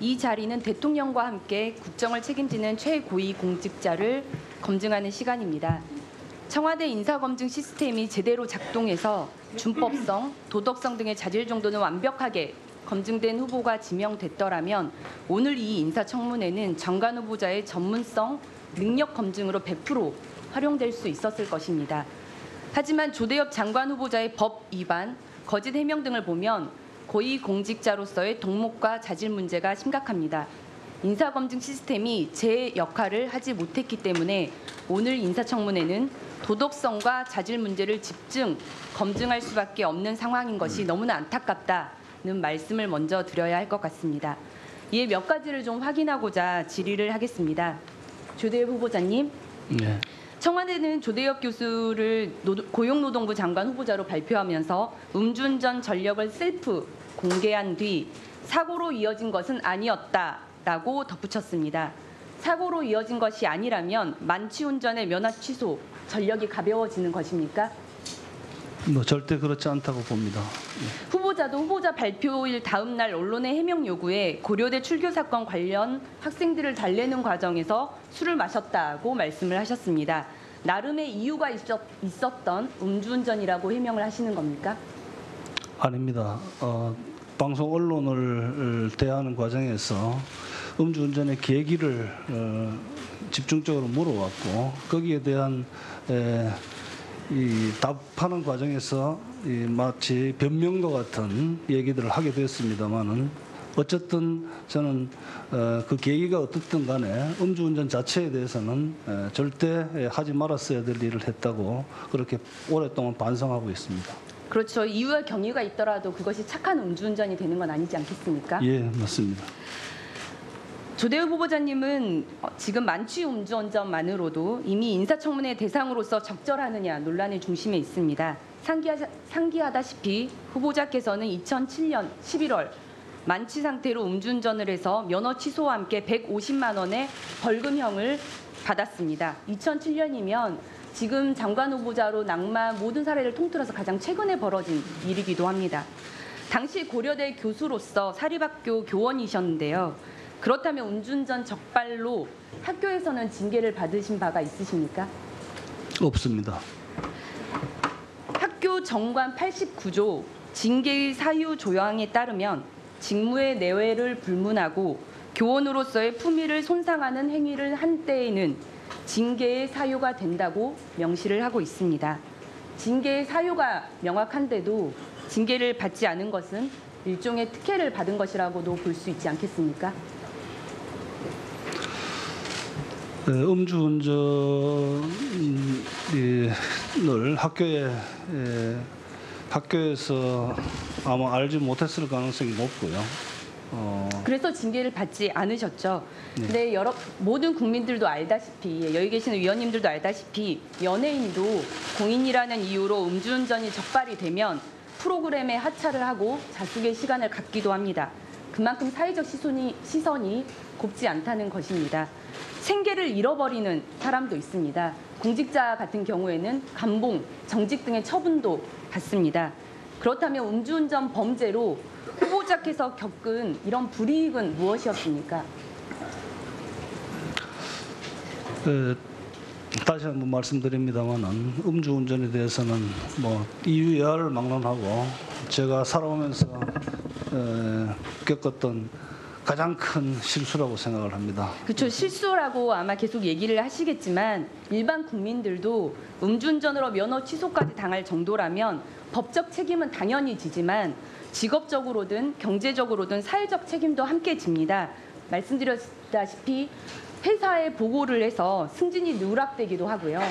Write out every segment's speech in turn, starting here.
이 자리는 대통령과 함께 국정을 책임지는 최고위 공직자를 검증하는 시간입니다. 청와대 인사검증 시스템이 제대로 작동해서 준법성, 도덕성 등의 자질 정도는 완벽하게 검증된 후보가 지명됐더라면 오늘 이 인사청문회는 장관 후보자의 전문성, 능력 검증으로 100% 활용될 수 있었을 것입니다. 하지만 조대엽 장관 후보자의 법 위반, 거짓 해명 등을 보면 고위 공직자로서의 동목과 자질 문제가 심각합니다. 인사검증 시스템이 제 역할을 하지 못했기 때문에 오늘 인사청문회는 도덕성과 자질 문제를 집중 검증할 수밖에 없는 상황인 것이 너무나 안타깝다는 말씀을 먼저 드려야 할 것 같습니다. 이에 몇 가지를 좀 확인하고자 질의를 하겠습니다. 조대엽 후보자님. 네. 청와대는 조대엽 교수를 고용노동부 장관 후보자로 발표하면서 음주운전 전력을 셀프 공개한 뒤 사고로 이어진 것은 아니었다라고 덧붙였습니다. 사고로 이어진 것이 아니라면 만취운전의 면허 취소, 전력이 가벼워지는 것입니까? 절대 그렇지 않다고 봅니다. 후보자도 후보자 발표일 다음 날 언론의 해명 요구에 고려대 출교 사건 관련 학생들을 달래는 과정에서 술을 마셨다고 말씀을 하셨습니다. 나름의 이유가 있었던 음주운전이라고 해명을 하시는 겁니까? 아닙니다. 방송 언론을 대하는 과정에서 음주운전의 계기를 집중적으로 물어왔고 거기에 대한 이 답하는 과정에서 마치 변명과 같은 얘기들을 하게 됐습니다만은 어쨌든 저는 그 계기가 어떻든 간에 음주운전 자체에 대해서는 절대 하지 말았어야 될 일을 했다고 그렇게 오랫동안 반성하고 있습니다. 그렇죠. 이유와 경위가 있더라도 그것이 착한 음주운전이 되는 건 아니지 않겠습니까? 예, 맞습니다. 조대엽 후보자님은 지금 만취 음주운전만으로도 이미 인사청문회 대상으로서 적절하느냐 논란의 중심에 있습니다. 상기하다시피 후보자께서는 2007년 11월 만취 상태로 음주운전을 해서 면허 취소와 함께 150만 원의 벌금형을 받았습니다. 2007년이면 지금 장관 후보자로 낙마한 모든 사례를 통틀어서 가장 최근에 벌어진 일이기도 합니다. 당시 고려대 교수로서 사립학교 교원이셨는데요. 그렇다면 음주운전 적발로 학교에서는 징계를 받으신 바가 있으십니까? 없습니다. 학교 정관 89조 징계의 사유 조항에 따르면 직무의 내외를 불문하고 교원으로서의 품위를 손상하는 행위를 한 때에는 징계의 사유가 된다고 명시를 하고 있습니다. 징계의 사유가 명확한데도 징계를 받지 않은 것은 일종의 특혜를 받은 것이라고도 볼 수 있지 않겠습니까? 음주운전을 학교에서 아마 알지 못했을 가능성이 높고요. 그래서 징계를 받지 않으셨죠. 네. 근데 모든 국민들도 알다시피, 여기 계시는 위원님들도 알다시피 연예인도 공인이라는 이유로 음주운전이 적발이 되면 프로그램에 하차를 하고 자숙의 시간을 갖기도 합니다. 그만큼 사회적 시선이 곱지 않다는 것입니다. 생계를 잃어버리는 사람도 있습니다. 공직자 같은 경우에는 감봉, 정직 등의 처분도 받습니다. 그렇다면 음주운전 범죄로 후보자께서 겪은 이런 불이익은 무엇이었습니까? 다시 한번 말씀드립니다만은 음주운전에 대해서는 이유야를 막론하고 제가 살아오면서 겪었던 가장 큰 실수라고 생각을 합니다. 그렇죠. 실수라고 아마 계속 얘기를 하시겠지만 일반 국민들도 음주운전으로 면허 취소까지 당할 정도라면 법적 책임은 당연히 지지만 직업적으로든 경제적으로든 사회적 책임도 함께 집니다. 말씀드렸다시피 회사에 보고를 해서 승진이 누락되기도 하고요.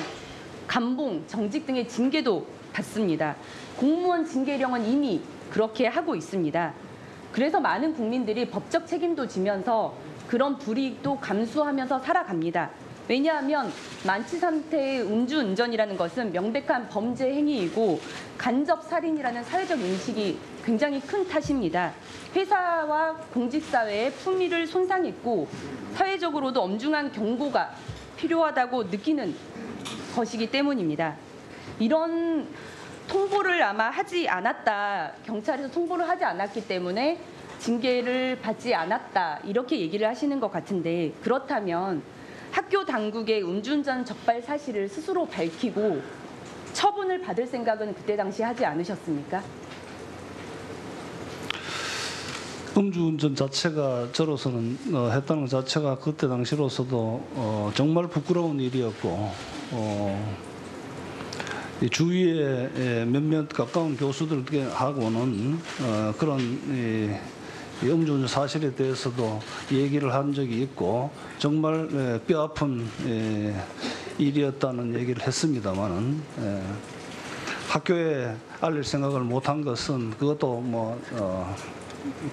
감봉, 정직 등의 징계도 받습니다. 공무원 징계령은 이미 그렇게 하고 있습니다. 그래서 많은 국민들이 법적 책임도 지면서 그런 불이익도 감수하면서 살아갑니다. 왜냐하면 만취 상태의 음주운전이라는 것은 명백한 범죄 행위이고 간접살인이라는 사회적 인식이 굉장히 큰 탓입니다. 회사와 공직사회의 품위를 손상했고 사회적으로도 엄중한 경고가 필요하다고 느끼는 것이기 때문입니다. 이런 통보를 아마 하지 않았다, 경찰에서 통보를 하지 않았기 때문에 징계를 받지 않았다 이렇게 얘기를 하시는 것 같은데 그렇다면 학교 당국의 음주운전 적발 사실을 스스로 밝히고 처분을 받을 생각은 그때 당시 하지 않으셨습니까? 음주운전 자체가 저로서는 했다는 것 자체가 그때 당시로서도 정말 부끄러운 일이었고 이 주위에 몇몇 가까운 교수들하고는 그런 이 음주운전 사실에 대해서도 얘기를 한 적이 있고 정말 뼈아픈 일이었다는 얘기를 했습니다마는 학교에 알릴 생각을 못한 것은 그것도 뭐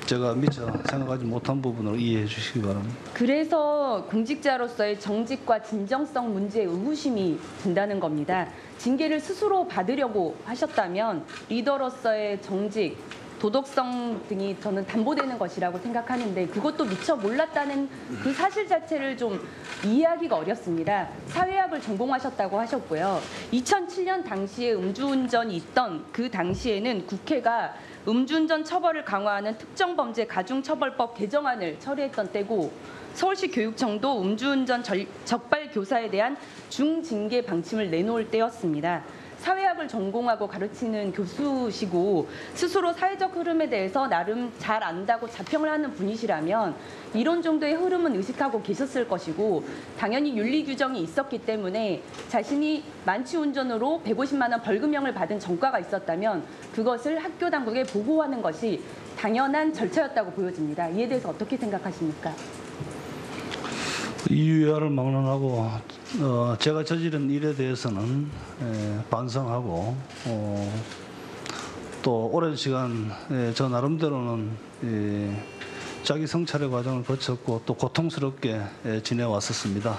제가 미처 생각하지 못한 부분으로 이해해 주시기 바랍니다. 그래서 공직자로서의 정직과 진정성 문제에 의구심이 든다는 겁니다. 징계를 스스로 받으려고 하셨다면 리더로서의 정직, 도덕성 등이 저는 담보되는 것이라고 생각하는데 그것도 미처 몰랐다는 그 사실 자체를 좀 이해하기가 어렵습니다. 사회학을 전공하셨다고 하셨고요. 2007년 당시에 음주운전이 있던 그 당시에는 국회가 음주운전 처벌을 강화하는 특정범죄 가중처벌법 개정안을 처리했던 때고 서울시 교육청도 음주운전 적발 교사에 대한 중징계 방침을 내놓을 때였습니다. 사회학을 전공하고 가르치는 교수시고 스스로 사회적 흐름에 대해서 나름 잘 안다고 자평을 하는 분이시라면 이런 정도의 흐름은 의식하고 계셨을 것이고 당연히 윤리 규정이 있었기 때문에 자신이 만취운전으로 150만 원 벌금형을 받은 전과가 있었다면 그것을 학교 당국에 보고하는 것이 당연한 절차였다고 보여집니다. 이에 대해서 어떻게 생각하십니까? 이유야를 막론하고 제가 저지른 일에 대해서는 반성하고 또 오랜 시간 저 나름대로는 자기 성찰의 과정을 거쳤고 또 고통스럽게 지내왔었습니다.